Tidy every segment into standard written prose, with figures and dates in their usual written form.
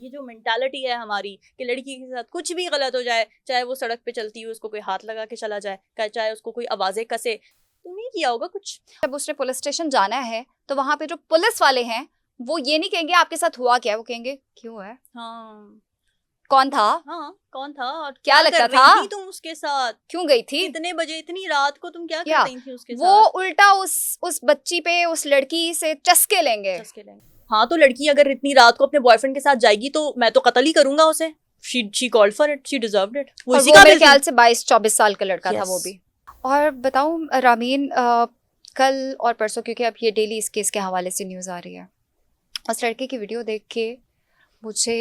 ये जो मेंटालिटी है हमारी कि लड़की के साथ कुछ भी गलत हो जाए, चाहे वो सड़क पे चलती हुई उसको कोई हाथ लगा के चला जाए, चाहे उसको कोई आवाजें कसे, तो नहीं किया होगा कुछ। जब उसने पुलिस स्टेशन जाना है तो वहां पे जो पुलिस वाले हैं वो ये नहीं कहेंगे आपके साथ हुआ क्या, वो कहेंगे क्यों है, हाँ कौन था, हाँ कौन था और क्या लगता कर रही था, थी तुम उसके साथ, क्यों गई थी, कितने बजे, इतनी रात को तुम क्या कर या रही थी उसके वो साथ। उल्टा उस बच्ची पे, उस लड़की से चस्के लेंगे। हाँ तो लड़की अगर इतनी रात को अपने बॉयफ्रेंड के साथ जाएगी तो मैं तो कत्ल ही करूंगा उसे। she called for it, she deserved it। और वो मेरे ख्याल से 22-24 साल का लड़का था वो भी। और बताऊं रामीन, कल और परसों, क्योंकि अब ये डेली इस केस के हवाले से न्यूज़ आ रही है, उस लड़के की वीडियो देख के मुझे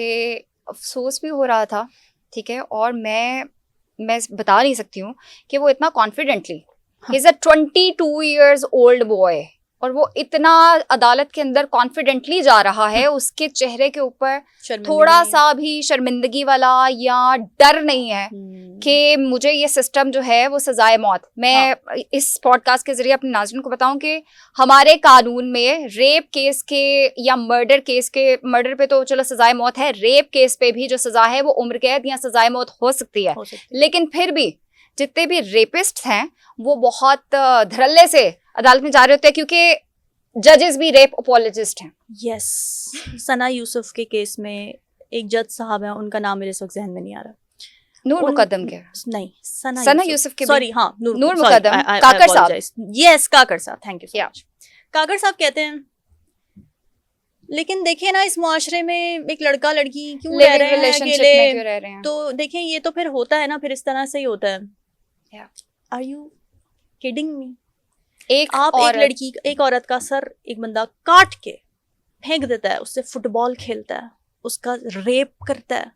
अफसोस भी हो रहा था, ठीक है, और मैं बता नहीं सकती हूँ कि वो इतना confidently, he is a 22 years old boy, और वो इतना अदालत के अंदर कॉन्फिडेंटली जा रहा है, उसके चेहरे के ऊपर थोड़ा सा भी शर्मिंदगी वाला या डर नहीं है कि मुझे ये सिस्टम जो है वो सजाए मौत। मैं इस पॉडकास्ट के जरिए अपने नाज़रीन को बताऊं कि हमारे कानून में रेप केस के या मर्डर केस के, मर्डर पे तो चलो सजाए मौत है, रेप केस पे भी जो सजा है वो उम्र कैद या सजाए मौत हो सकती है, लेकिन फिर भी जितने भी रेपिस्ट हैं वो बहुत धड़ल्ले से अदालत में जा रहे होते हैं, क्योंकि जजेस भी रेप अपोलॉजिस्ट हैं। यस, सना यूसुफ के केस में एक जज साहब हैं, उनका नाम मेरे इस वक्त जहन में नहीं आ रहा। नूर मुकद्दम के नहीं, सना यूसुफ के, सॉरी, हाँ नूर मुकद्दम, काकर साहब, यस काकर साहब, थैंक यू सो मच। काकर साहब कहते हैं, लेकिन देखिए ना इस मुआशरे में एक लड़का लड़की क्यों रह रहे हैं अकेले, तो देखें ये तो फिर होता है ना, फिर इस तरह से ही होता है। Are you kidding me? एक लड़की, एक औरत का सर एक बंदा काट के फेंक देता है, उससे फुटबॉल खेलता है, उसका रेप करता है,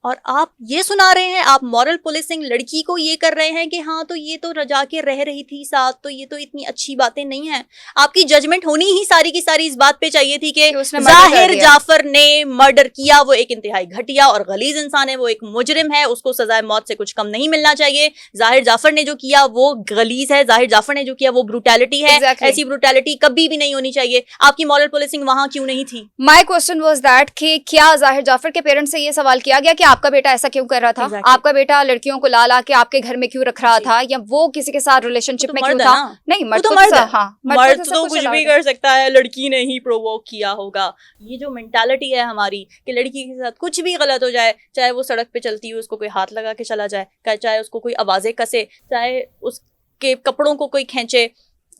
और आप ये सुना रहे हैं, आप मॉरल पुलिसिंग लड़की को ये कर रहे हैं कि हाँ तो ये तो रजा के रह रही थी साथ, तो ये तो इतनी अच्छी बातें नहीं है। आपकी जजमेंट होनी ही सारी की सारी इस बात पे चाहिए थी कि जाहिर जाफर ने मर्डर किया, वो एक इंतहाई घटिया और गलीज इंसान है, वो एक मुजरिम है, उसको सजाए मौत से कुछ कम नहीं मिलना चाहिए। जाहिर जाफर ने जो किया वो गलीज है, जाहिर जाफर ने जो किया वो ब्रूटैलिटी है, ऐसी ब्रूटैलिटी कभी भी नहीं होनी चाहिए। आपकी मॉरल पुलिसिंग वहां क्यों नहीं थी? माई क्वेश्चन वाज दैट कि क्या जाहिर जाफर के पेरेंट्स से ये सवाल किया गया कि आपका बेटा ऐसा क्यों कर रहा था? आपका बेटा लड़कियों को ला के आपके घर में क्यों रख रहा था, या वो किसी के साथ रिलेशनशिप में क्यों था? नहीं, मर्द तो मर्द तो कुछ भी कर सकता है, लड़की ने ही प्रोवोक किया होगा। ये जो मेंटालिटी है हमारी कि लड़की के साथ कुछ भी गलत हो जाए, चाहे वो सड़क पे चलती हुई उसको कोई हाथ लगा के चला जाए, चाहे उसको कोई आवाजें कसे, चाहे उसके कपड़ों को कोई खींचे,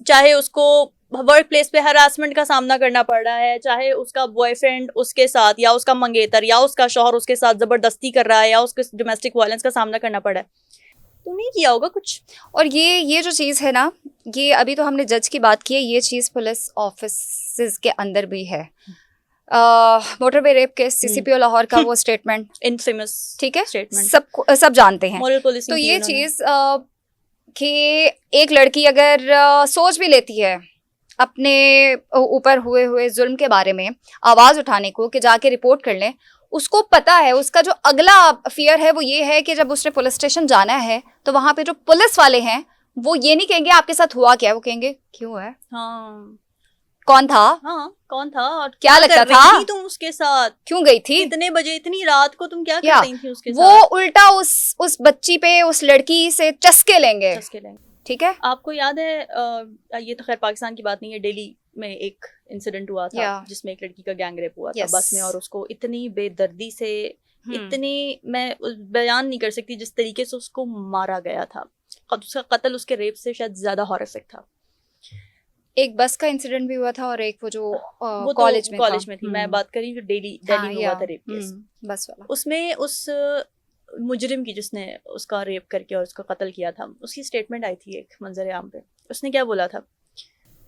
चाहे उसको वर्क प्लेस पे हरासमेंट का सामना करना पड़ रहा है, चाहे उसका बॉयफ्रेंड उसके साथ या उसका मंगेतर या उसका शौहर उसके साथ जबरदस्ती कर रहा है या उसके डोमेस्टिक वायलेंस का सामना करना पड़ा है, तो नहीं किया होगा कुछ। और ये जो चीज़ है ना, ये अभी तो हमने जज की बात की है, ये चीज़ पुलिस ऑफिस के अंदर भी है। Motorway rape case, CCPO Lahore का वो स्टेटमेंट इनफेमस, ठीक है, सब जानते हैं। तो ये चीज़ कि एक लड़की अगर सोच भी लेती है अपने ऊपर हुए जुल्म के बारे में आवाज उठाने को, कि जाके रिपोर्ट कर लें, उसको पता है, उसका जो अगला फियर है वो ये है कि जब उसने पुलिस स्टेशन जाना है तो वहां पे जो पुलिस वाले हैं वो ये नहीं कहेंगे आपके साथ हुआ क्या, वो कहेंगे क्यों है, कौन था, कौन था और क्या लगता था, तुम उसके साथ क्यों गई थी, इतने बजे, इतनी रात को तुम क्या कर रही थी उसके साथ। वो उल्टा उस बच्ची पे, उस लड़की से चस्के लेंगे। ठीक है, आपको याद है, ये तो खैर पाकिस्तान की बात नहीं है, दिल्ली में एक इंसिडेंट हुआ था जिसमें एक लड़की का गैंग रेप हुआ था बस में, और उसको इतनी बेदर्दी से, इतनी मैं बयान नहीं कर सकती जिस तरीके से उसको मारा गया था, उसका कत्ल उसके रेप से शायद ज्यादा हॉरिफिक था। एक बस का इंसिडेंट भी हुआ था और एक वो जो कॉलेज में थी। मैं बात करी जो दिल्ली में हुआ था रेप केस, बस वाला। उसमें उस मुजरिम की जिसने उसका रेप करके और उसका कत्ल किया था, उसकी स्टेटमेंट आई थी एक मंजर आम पे। उसने क्या बोला था,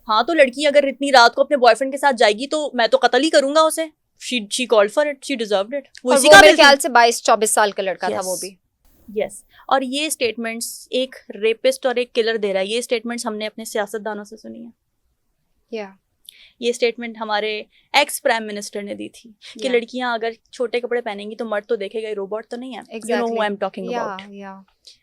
हाँ तो लड़की अगर इतनी रात को अपने बॉयफ्रेंड के साथ जाएगी तो मैं तो कत्ल ही करूंगा उसे। she called for it, she deserved it। वो मेरे ख्याल से 22-24 साल का लड़का था वो भी। यस, और ये स्टेटमेंट्स एक रेपिस्ट और एक किलर दे रहा है, ये स्टेटमेंट्स हमने अपने सियासतदानों से सुनी है। ये स्टेटमेंट हमारे एक्स प्राइम मिनिस्टर ने दी थी कि लड़कियां अगर छोटे कपड़े पहनेंगी तो मर्द तो देखेगा, रोबोट तो नहीं है। You know who I'm talking about।